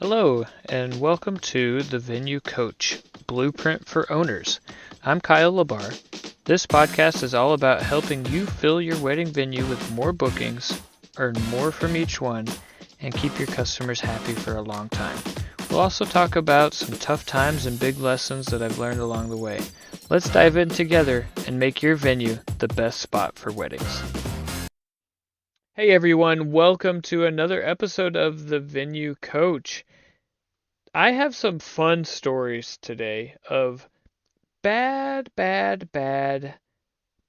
Hello, and welcome to the Venue Coach Blueprint for Owners. I'm Kyle Labar. This podcast is all about helping you fill your wedding venue with more bookings, earn more from each one, and keep your customers happy for a long time. We'll also talk about some tough times and big lessons that I've learned along the way. Let's dive in together and make your venue the best spot for weddings. Hey everyone, welcome to another episode of the Venue Coach. I have some fun stories today of bad, bad, bad,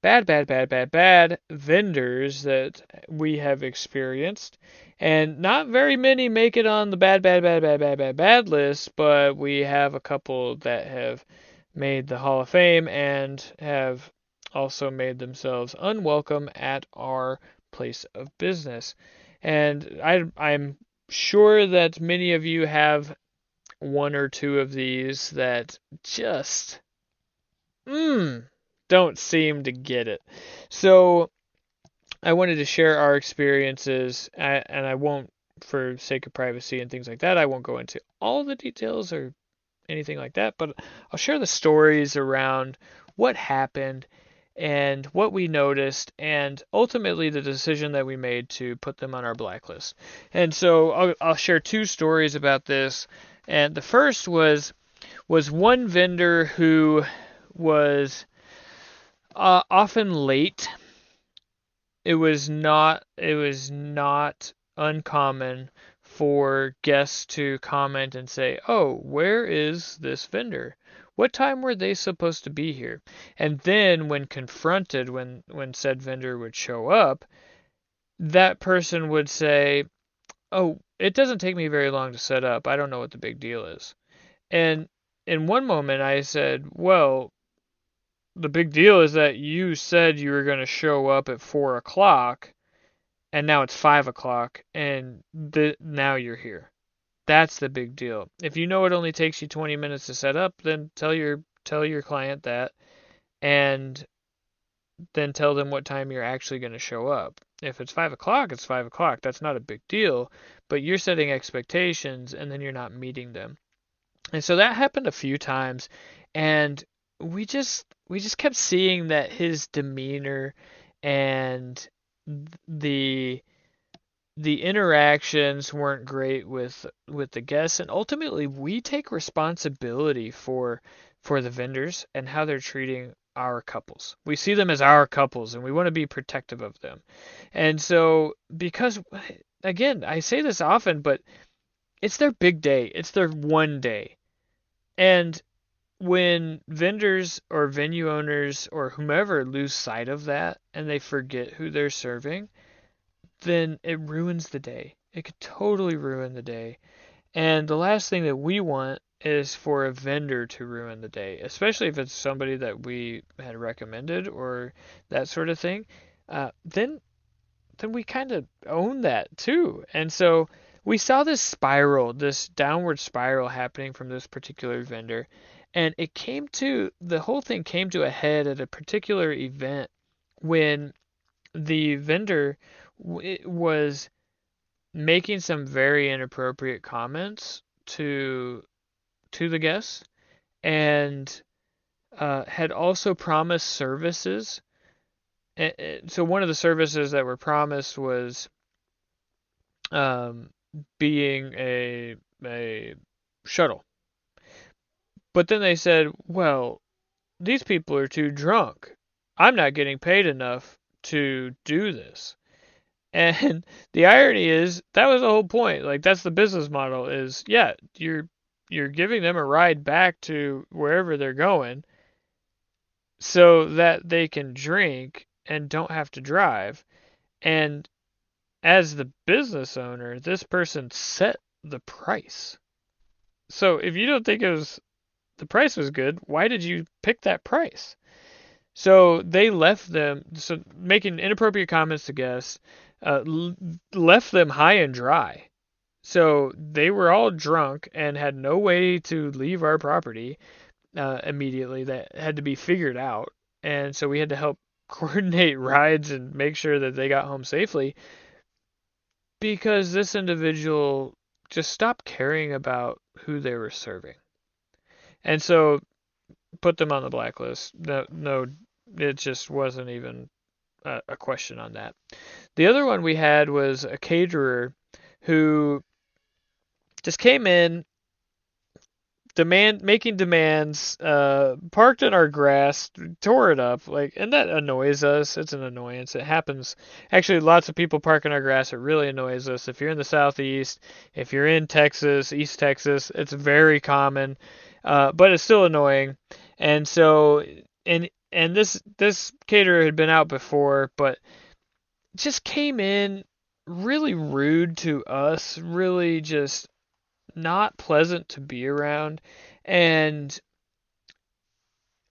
bad, bad, bad, bad, bad vendors that we have experienced. And not very many make it on the bad, bad, bad, bad, bad, bad, bad list, but we have a couple that have made the Hall of Fame and have also made themselves unwelcome at our place of business. And I'm sure that many of you have one or two of these that just don't seem to get it. So I wanted to share our experiences, and I won't, for sake of privacy and things like that, I won't go into all the details or anything like that, but I'll share the stories around what happened and what we noticed, and ultimately the decision that we made to put them on our blacklist. And so I'll share two stories about this. And the first was one vendor who was often late. It was not uncommon for guests to comment and say, "Oh, where is this vendor? What time were they supposed to be here?" And then when confronted, when said vendor would show up, that person would say, "Oh, it doesn't take me very long to set up. I don't know what the big deal is." And in one moment I said, "Well, the big deal is that you said you were going to show up at 4 o'clock, and now it's 5 o'clock, and now you're here. That's the big deal. If you know it only takes you 20 minutes to set up, then tell your client that, and then tell them what time you're actually going to show up. If it's 5 o'clock, it's 5 o'clock. That's not a big deal, but you're setting expectations, and then you're not meeting them." And so that happened a few times, and we just kept seeing that his demeanor and the the interactions weren't great with the guests, and ultimately we take responsibility for the vendors and how they're treating our couples. We see them as our couples, and we want to be protective of them. And so, because again, I say this often, but it's their big day. It's their one day. And when vendors or venue owners or whomever lose sight of that and they forget who they're serving, then it ruins the day. It could totally ruin the day. And the last thing that we want is for a vendor to ruin the day, especially if it's somebody that we had recommended or that sort of thing. Then we kind of own that too. And so we saw this spiral, this downward spiral happening from this particular vendor. And the whole thing came to a head at a particular event when the vendor was making some very inappropriate comments to the guests, and had also promised services. So one of the services that were promised was um, being a shuttle. But then they said, "Well, these people are too drunk. I'm not getting paid enough to do this." And the irony is that was the whole point. Like, that's the business model is, yeah, you're giving them a ride back to wherever they're going so that they can drink and don't have to drive. And as the business owner, this person set the price. So if you don't think the price was good, why did you pick that price? So they left them, so making inappropriate comments to guests, left them high and dry. So they were all drunk and had no way to leave our property immediately. That had to be figured out. And so we had to help coordinate rides and make sure that they got home safely because this individual just stopped caring about who they were serving. And so put them on the blacklist. No, no, it just wasn't even a question on that. The other one we had was a caterer who just came in, making demands, parked in our grass, tore it up, like, and that annoys us. It's an annoyance. It happens. Actually, lots of people park in our grass. It really annoys us. If you're in the southeast, if you're in Texas, East Texas, it's very common, but it's still annoying. And so, and this caterer had been out before, but just came in really rude to us, really just not pleasant to be around. And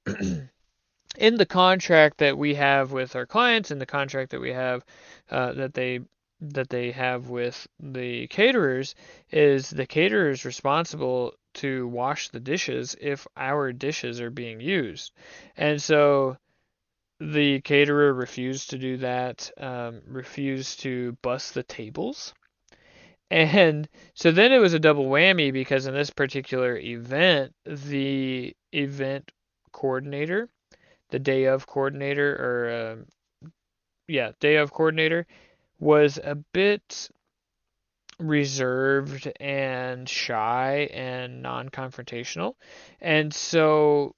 in the contract that we have with our clients, in the contract that we have that they have with the caterers, is the caterer is responsible to wash the dishes if our dishes are being used. And so the caterer refused to do that, refused to bus the tables. And so then it was a double whammy because in this particular event, the event coordinator, the day of coordinator, or day of coordinator, was a bit reserved and shy and non-confrontational. And so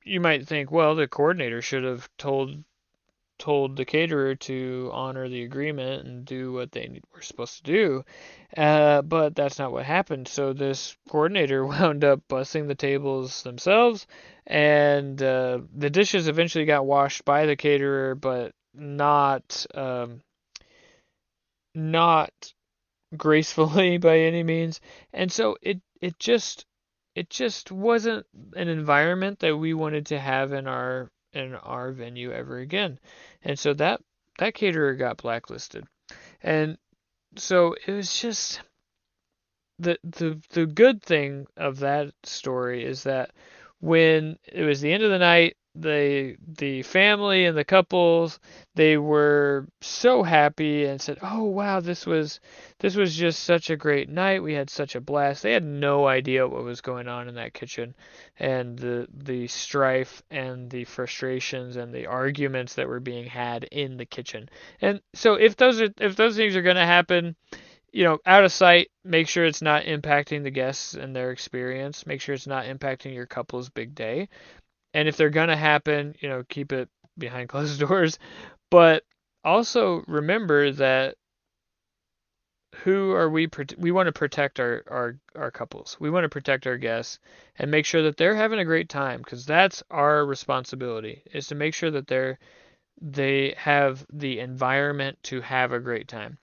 you might think, well, the coordinator should have told the caterer to honor the agreement and do what they were supposed to do. But that's not what happened. So this coordinator wound up bussing the tables themselves, and the dishes eventually got washed by the caterer, but not gracefully by any means. And so it just wasn't an environment that we wanted to have in our venue ever again. And so that caterer got blacklisted. And so it was just the good thing of that story is that when it was the end of the night, the family and the couples, they were so happy and said, "Oh wow, this was just such a great night. We had such a blast." They had no idea what was going on in that kitchen, and the strife and the frustrations and the arguments that were being had in the kitchen. And so if those things are going to happen, out of sight, make sure it's not impacting the guests and their experience. Make sure it's not impacting your couple's big day. And if they're gonna happen, keep it behind closed doors. But also remember that who are we? We want to protect our couples. We want to protect our guests and make sure that they're having a great time, because that's our responsibility, is to make sure that they have the environment to have a great time.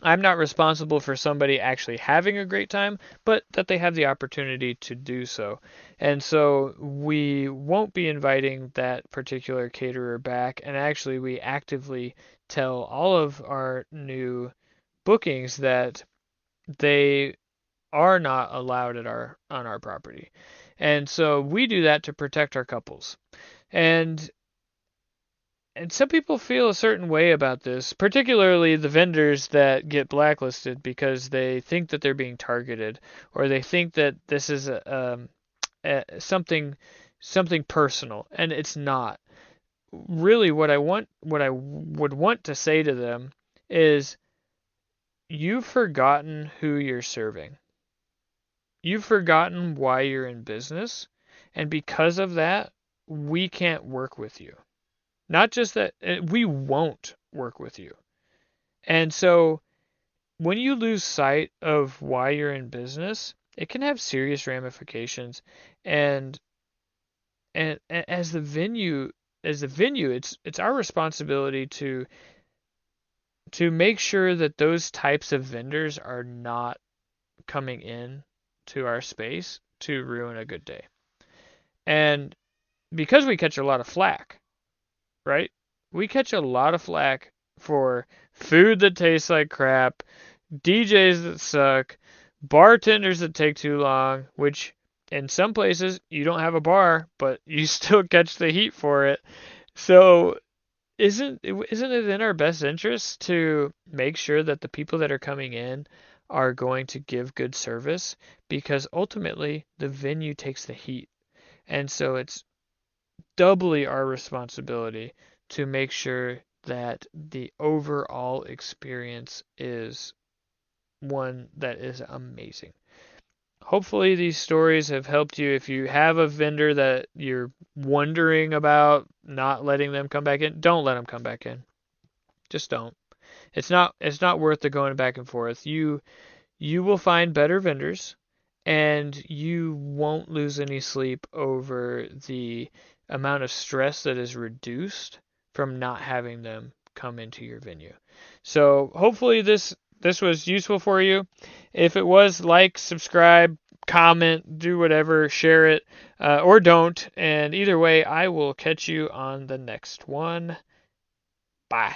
I'm not responsible for somebody actually having a great time, but that they have the opportunity to do so. And so we won't be inviting that particular caterer back. And actually, we actively tell all of our new bookings that they are not allowed on our property. And so we do that to protect our couples. And some people feel a certain way about this, particularly the vendors that get blacklisted because they think that they're being targeted, or they think that this is something personal, and it's not. Really, what I would want to say to them is, you've forgotten who you're serving. You've forgotten why you're in business, and because of that, we can't work with you. Not just that, we won't work with you. And so when you lose sight of why you're in business, it can have serious ramifications. And as the venue, it's our responsibility to make sure that those types of vendors are not coming in to our space to ruin a good day. And because we catch a lot of flack, right? We catch a lot of flack for food that tastes like crap, DJs that suck, bartenders that take too long, which in some places you don't have a bar, but you still catch the heat for it. So isn't it in our best interest to make sure that the people that are coming in are going to give good service, because ultimately the venue takes the heat. And so it's doubly our responsibility to make sure that the overall experience is one that is amazing. Hopefully these stories have helped you. If you have a vendor that you're wondering about not letting them come back in, don't let them come back in. Just don't. It's not worth the going back and forth. You will find better vendors, and you won't lose any sleep over the amount of stress that is reduced from not having them come into your venue. So hopefully this was useful for you. If it was, like, subscribe, comment, do whatever, share it, or don't. And either way, I will catch you on the next one. Bye.